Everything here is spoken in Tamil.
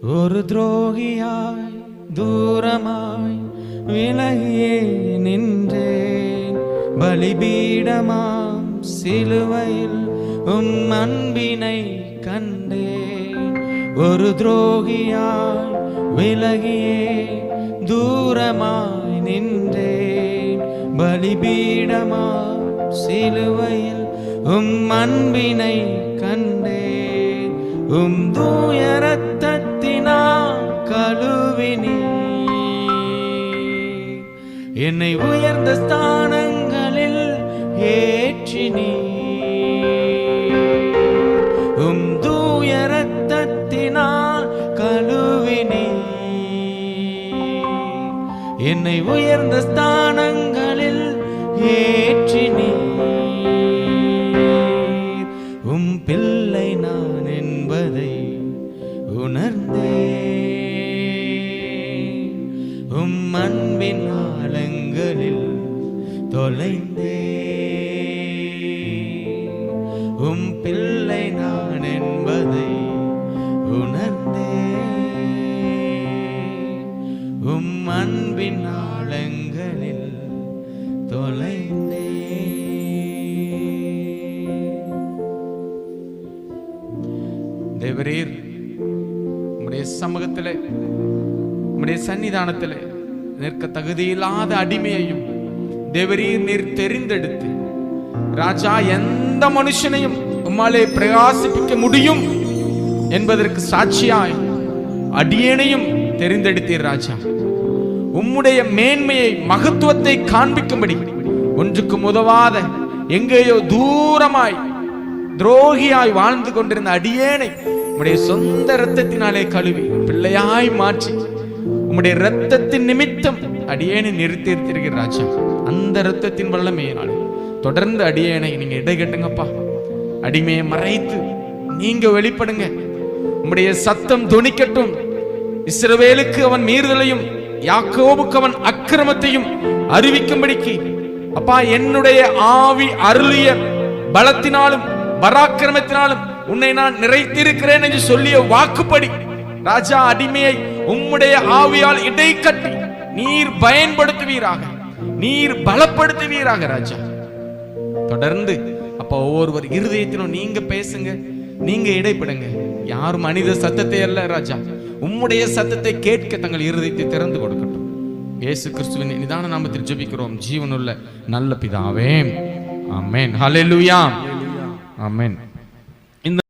ஒரு துரோகியாய் தூரமாய் விலகியே நின்றேன். பலிபீடமாம் சிலுவையில் அன்பினை கண்டேன். ஒரு துரோகியாய் விலகியே தூரமாய் நின்றேன். பலிபீடமாம் சிலுவையில் அன்பினை கண்டேன். தூய இரத்தத்தினால் கழுவினீ என்னை உயர்ந்த ஸ்தானங்களில் ஏற்றினீ. தூய இரத்தத்தினால் கழுவினீ என்னை உயர்ந்த ஸ்தானங்களில் ஏற்றினீ. பிள்ளை நான் என்பதை உணர்ந்தேன். அன்பின் ஆழங்களில் தொலைந்தேன். பிள்ளை நான் என்பதை உணர்ந்தேன். அன்பின் ஆழங்களில் தொலைந்தேன். தேவரீர் உம்முடைய சமூகத்திலே உம்முடைய சன்னிதானத்திலே நிற்க தகுதியில்லாத அடிமையையும் தேவரீர் நீர் தெரிந்தெடுத்து ராஜா எந்த மனுஷனையும் உம்மாலே பிரகாசிப்பிக்க முடியும் என்பதற்கு சாட்சியாய் அடியேனையும் தெரிந்தெடுத்தீர் ராஜா. உம்முடைய மேன்மையை மகத்துவத்தை காண்பிக்கும்படி ஒன்றுக்கும் உதவாத எங்கேயோ தூரமாய் துரோகியாய் வாழ்ந்து கொண்டிருந்த அடியேனை உம்முடைய சொந்த இரத்தத்தினாலே கழுவி பிள்ளையாய் மாற்றி உம்முடைய இரத்தத்தின் நிமித்தம் அடியேனை நிறுத்தியிருக்கிறீர்கள் ராஜா. அந்த இரத்தத்தின் வல்லமையினாலே தொடர்ந்து அடியேனை நீங்க இடைகட்டுங்கப்பா. அடிமையை மறைத்து நீங்க வெளிப்படுங்க. உம்முடைய சத்தம் தொனிக்கட்டும். இஸ்ரவேலுக்கு அவன் மீறுதலையும் யாக்கோபுக்கு அவன் அக்கிரமத்தையும் அறிவிக்கும்படிக்கு அப்பா என்னுடைய ஆவி அருளிய பலத்தினாலும் பராக்கிரமத்தினாலும் உன்னை நான் நிறைத்திருக்கிறேன் என்று சொல்லிய வாக்குப்படி ராஜா அடிமையை உம்முடைய ஆவியால் இடை கட்டி நீர் பயன்படுத்துவீராக, நீர் பலப்படுத்துவீராக ராஜா. தொடர்ந்து அப்ப ஒவ்வொருவர் இருதயத்திலும் நீங்க பேசுங்க, நீங்க இடைப்படுங்க. யாரும் மனித சத்தத்தை அல்ல ராஜா, உம்முடைய சத்தத்தை கேட்க தங்கள் இருதயத்தை திறந்து கொடுக்கட்டும். இயேசு கிறிஸ்துவின் நிதான நாமத்தில் ஜெபிக்கிறோம் ஜீவனுள்ள நல்ல பிதாவே, ஆமென். ஹல்லேலூயா, ஆமென்.